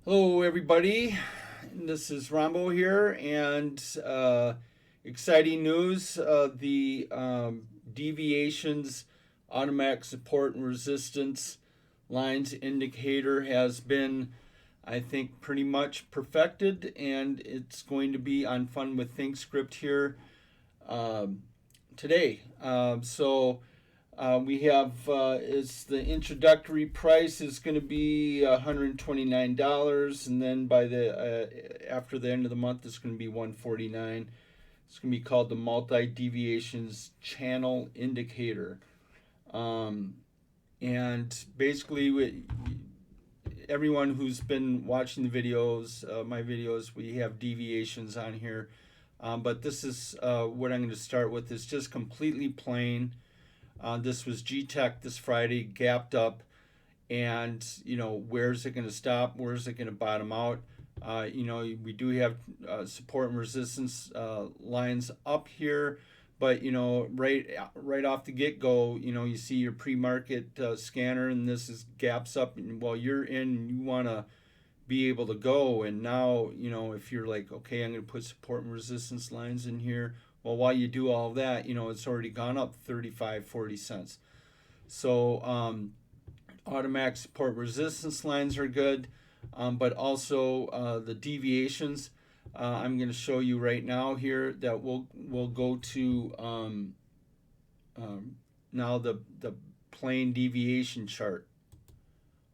Hello, everybody. This is Rambo here, and exciting news: the Deviations Automatic Support and Resistance Lines Indicator has been, I think, pretty much perfected, and it's going to be on Fun with ThinkScript here um, today. We have is the introductory price is going to be $129, and then by the after the end of the month it's going to be $149. It's going to be called the Multi-Deviations Channel Indicator, um, and basically everyone who's been watching the videos, my videos, we have deviations on here, but this is what I'm going to start with. Is just completely plain. This was G-Tech this Friday, gapped up, and where's it going to stop? Where's it going to bottom out? We do have support and resistance lines up here, but right off the get go, you see your pre-market scanner, and this is gaps up, and while you're in, you want to be able to go. And now, if you're like, okay, I'm going to put support and resistance lines in here, well, while you do all of that, it's already gone up 35, 40 cents. So automatic support resistance lines are good, but also the deviations. I'm going to show you right now here that we'll go to now the plain deviation chart.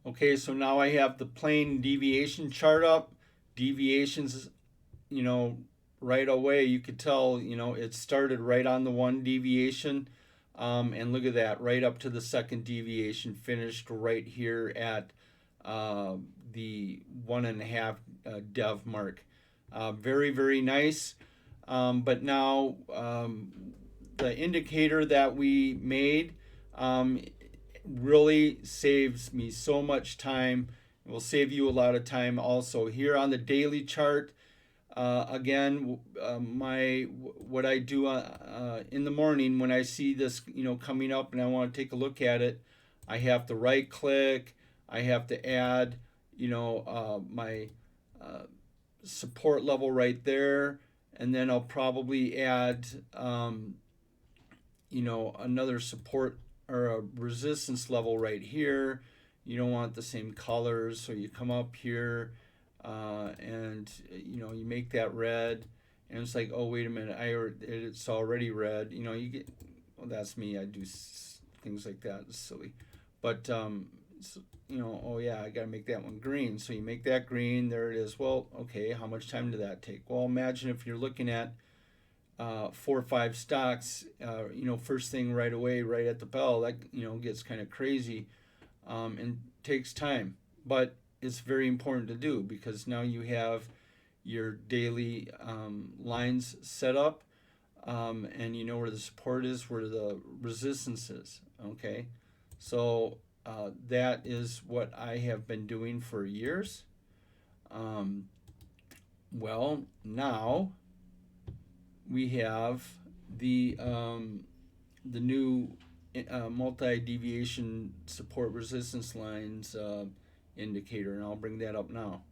Okay, so now I have the plain deviation chart up. Deviations, you know, right away you could tell, it started right on the one deviation. And look at that, right up to the second deviation, finished right here at the 1.5 dev mark. Very, very nice. But now the indicator that we made really saves me so much time. It will save you a lot of time also. Here on the daily chart, again, what I do in the morning when I see this, coming up and I want to take a look at it, I have to right click. I have to add, my support level right there, and then I'll probably add, another support or a resistance level right here. You don't want the same colors, so you come up here and you make that red, and it's like, oh, wait a minute, it's already red. You get, well, that's me. I do things like that. It's silly, but oh yeah, I got to make that one green. So you make that green. There it is. Well, okay, how much time did that take? Well, imagine if you're looking at 4 or 5 stocks, first thing right away, right at the bell, that gets kind of crazy, and takes time. But it's very important to do because now you have your daily lines set up, and you know where the support is, where the resistance is. Okay, so that is what I have been doing for years. Well, now we have the new multi-deviation support resistance lines indicator, and I'll bring that up now.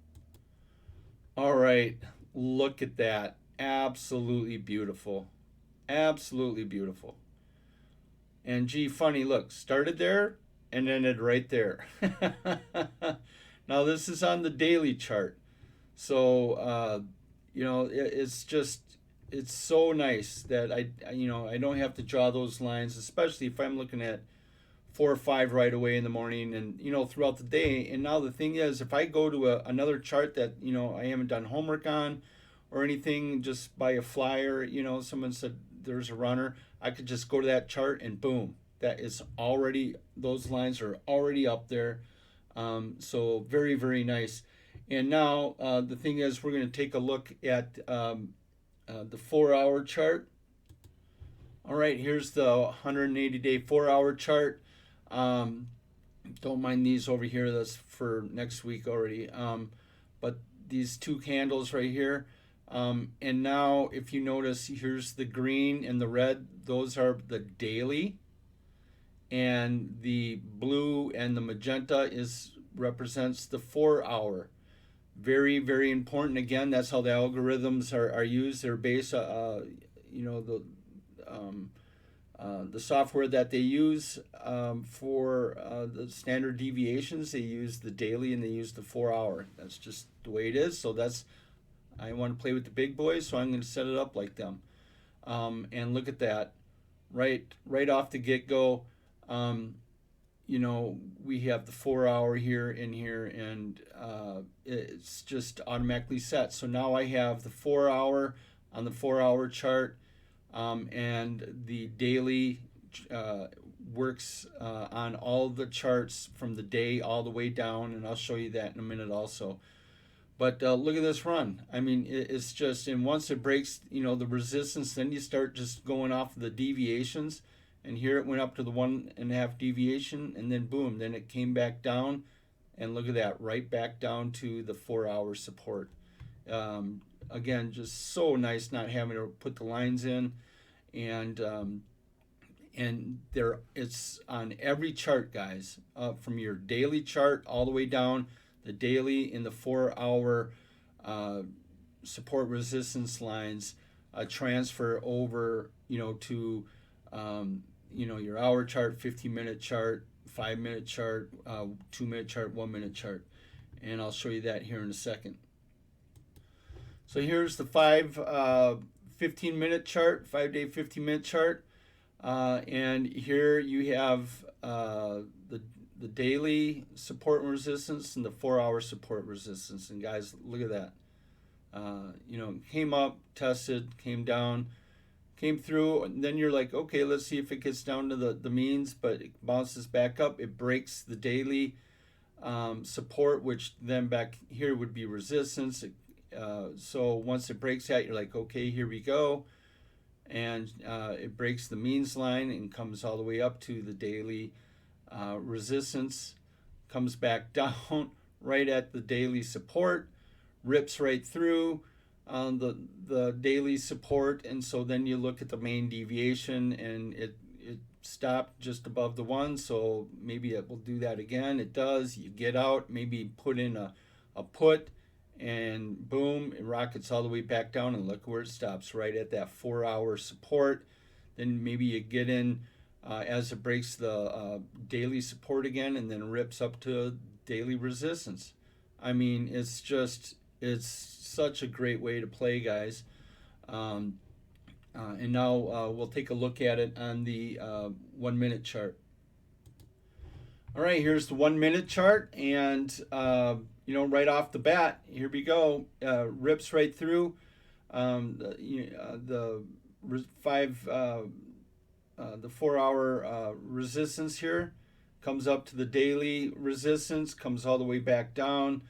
All right, look at that. Absolutely beautiful. Absolutely beautiful. And gee, funny, look, started there and ended right there. Now, this is on the daily chart. So, it's just, it's so nice that I don't have to draw those lines, especially if I'm looking at 4 or 5 right away in the morning, and throughout the day. And now the thing is, if I go to another chart that I haven't done homework on or anything, just by a flyer, someone said there's a runner, I could just go to that chart and boom, that is already, those lines are already up there. So very, very nice. And now the thing is, we're going to take a look at the 4-hour chart. All right, here's the 180-day 4-hour chart. Don't mind these over here. That's for next week already. But these 2 candles right here. And now, if you notice, here's the green and the red. Those are the daily. And the blue and the magenta represents the 4-hour. Very, very important. Again, that's how the algorithms are used. They're based, you know, um, the software that they use for the standard deviations. They use the daily and they use the 4 hour. That's just the way it is. So that's, I want to play with the big boys, so I'm going to set it up like them. And look at that, right off the get go. Um, you know, we have the 4 hour here in here, and it's just automatically set. So now I have the 4 hour on the 4 hour chart, and the daily works on all the charts from the day all the way down, and I'll show you that in a minute also. But look at this run. I mean, it's just, and once it breaks, you know, the resistance, then you start just going off the deviations. And here it went up to the 1.5 deviation, and then boom, then it came back down. And look at that, right back down to the 4 hour support. Again, just so nice not having to put the lines in. And there, it's on every chart, guys, from your daily chart all the way down. The daily in the 4 hour support resistance lines transfer over, you know, to you know, your hour chart, 15-minute chart, 5-minute chart, 2-minute chart, 1-minute chart, and I'll show you that here in a second. So here's the 15-minute chart, 5-day 15-minute chart, and here you have the daily support and resistance and the 4 hour support resistance. And guys, look at that. You know, came up, tested, came down, came through, and then you're like, okay, let's see if it gets down to the means, but it bounces back up. It breaks the daily support, which then back here would be resistance. So once it breaks that, you're like, okay, here we go. And it breaks the means line and comes all the way up to the daily resistance, comes back down right at the daily support, rips right through the daily support, and so then you look at the main deviation, and it stopped just above the 1, so maybe it will do that again. It does. You get out, maybe put in a put, and boom, it rockets all the way back down, and look where it stops, right at that 4 hour support. Then maybe you get in as it breaks the daily support again, and then rips up to daily resistance. I mean, it's such a great way to play, guys. And now we'll take a look at it on the 1-minute chart. All right, here's the 1-minute chart, and you know, right off the bat, here we go. Rips right through the 4 hour resistance here, comes up to the daily resistance, comes all the way back down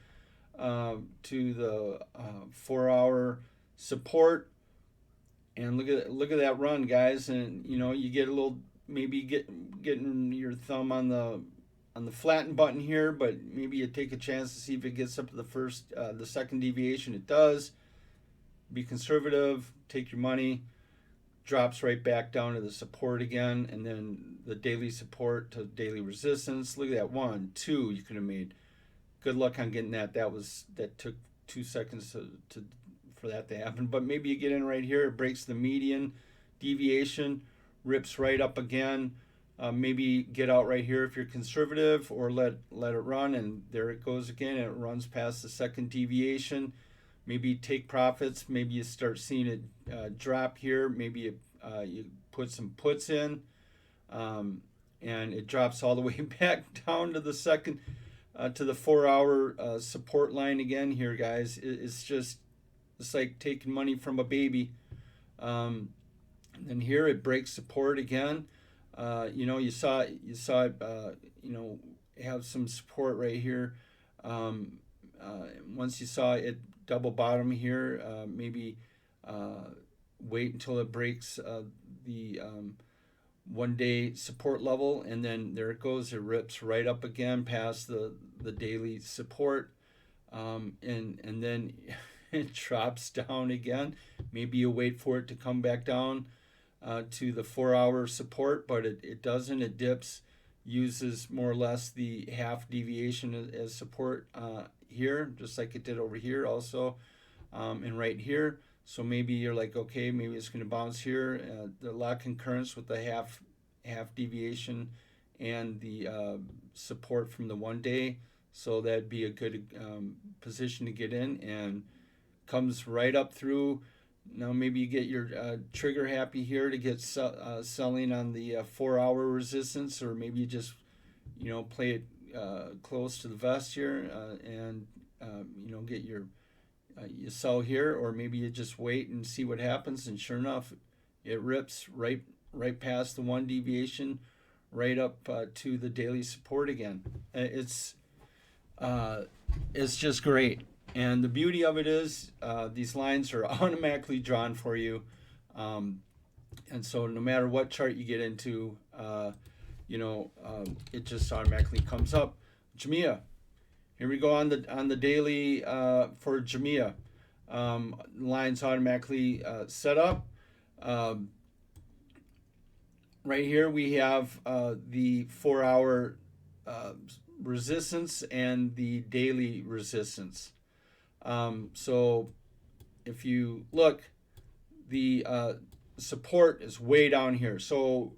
to the 4 hour support, and look at that run, guys. And you know, you get a little, maybe getting your thumb on the flatten button here, but maybe you take a chance to see if it gets up to the second deviation. It does. Be conservative, take your money. Drops right back down to the support again, and then the daily support to daily resistance. Look at that, 1, 2 you could have made. Good luck on getting that. That took 2 seconds for that to happen. But maybe you get in right here. It breaks the median deviation, rips right up again. Maybe get out right here if you're conservative, or let it run, and there it goes again. And it runs past the second deviation. Maybe take profits. Maybe you start seeing it drop here. Maybe you put some puts in, and it drops all the way back down to the second, to the 4 hour support line again. Here, guys, it's like taking money from a baby. And then here it breaks support again. You know, you saw it. You know, have some support right here. Once you saw it double bottom here, maybe wait until it breaks the 1-day support level, and then there it goes. It rips right up again past the daily support, and then it drops down again. Maybe you wait for it to come back down to the 4 hour support, but it doesn't. It dips. uses more or less the half deviation as support here, just like it did over here also, and right here. So maybe you're like, okay, maybe it's going to bounce here. The lot concurrence with the half deviation and the support from the 1 day. So that'd be a good position to get in, and comes right up through. Now maybe you get your trigger happy here to get selling on the 4-hour resistance, or maybe you just play it close to the vest here and get your you sell here, or maybe you just wait and see what happens. And sure enough, it rips right past the 1 deviation, right up to the daily support again. It's just great. And the beauty of it is these lines are automatically drawn for you. And so no matter what chart you get into, it just automatically comes up. Jumia. Here we go on the daily for Jumia. Lines automatically set up. Right here we have the 4-hour resistance and the daily resistance. So if you look, the support is way down here. So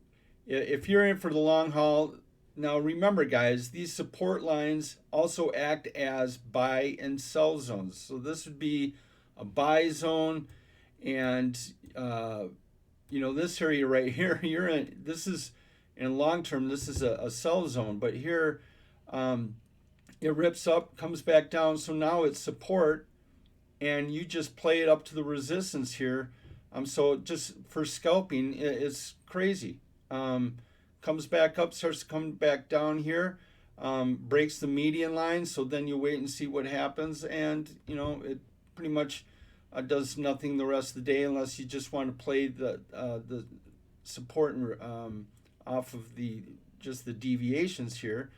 if you're in for the long haul, now remember guys, these support lines also act as buy and sell zones. So this would be a buy zone, and this area right here, you're in. This is in long term. This is a sell zone, but here it rips up, comes back down. So now it's support, and you just play it up to the resistance here. So just for scalping, it's crazy. Comes back up, starts to come back down here, breaks the median line. So then you wait and see what happens, and it pretty much does nothing the rest of the day, unless you just want to play the support off of the deviations here.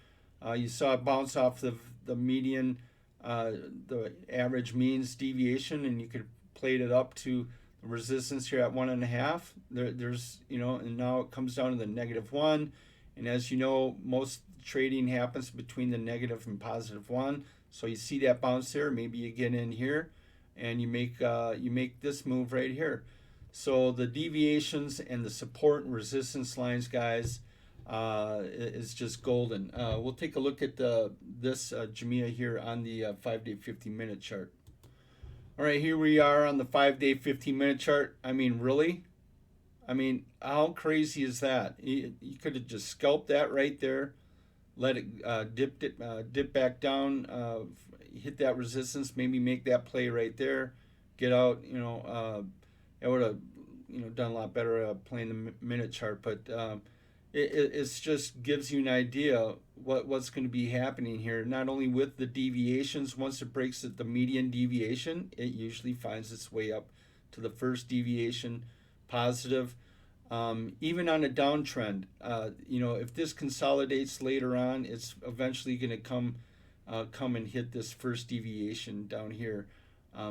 You saw it bounce off the median, the average means deviation, and you could plate it up to the resistance here at 1.5. There's and now it comes down to the -1, and as you know, most trading happens between the negative and +1. So you see that bounce there. Maybe you get in here, and you make this move right here. So the deviations and the support and resistance lines, guys, is just golden. We'll take a look at this Jumia here on the 5-day 15-minute chart. All right, here we are on the 5-day 15-minute chart. I mean, really? I mean, how crazy is that? You could have just scalped that right there, let it dip back down, hit that resistance, maybe make that play right there, get out. I would have done a lot better playing the minute chart, but it's just gives you an idea what's going to be happening here. Not only with the deviations, once it breaks the median deviation, it usually finds its way up to the first deviation positive. Even on a downtrend, if this consolidates later on, it's eventually going to come and hit this first deviation down here.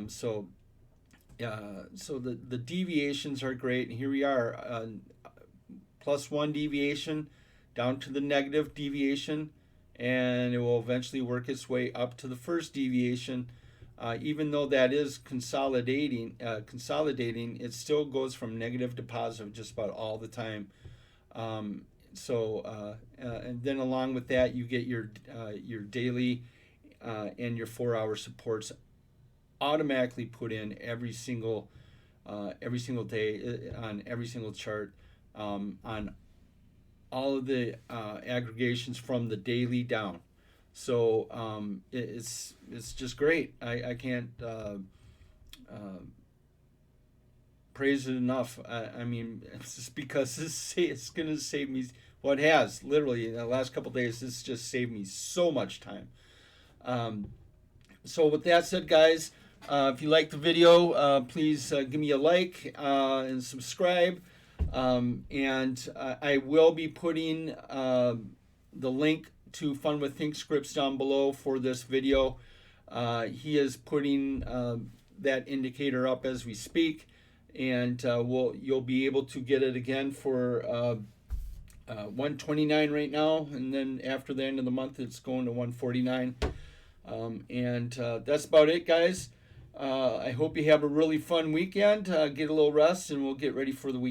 So the deviations are great. And here we are, +1 deviation down to the negative deviation, and it will eventually work its way up to the first deviation. Even though that is consolidating, it still goes from negative to positive just about all the time. And then along with that, you get your daily and your 4-hour supports automatically put in every single day on every single chart, on all of the aggregations from the daily down. So it's just great. I can't praise it enough. I mean, it's just because it's going to save me. Well, it has literally in the last couple of days. This just saved me so much time. So with that said, guys, if you like the video, please give me a like and subscribe. And I will be putting the link to Fun with Think scripts down below for this video. He is putting that indicator up as we speak, and you'll be able to get it again for 129 right now, and then after the end of the month it's going to 149. And that's about it, guys. I hope you have a really fun weekend. Get a little rest, and we'll get ready for the weekend.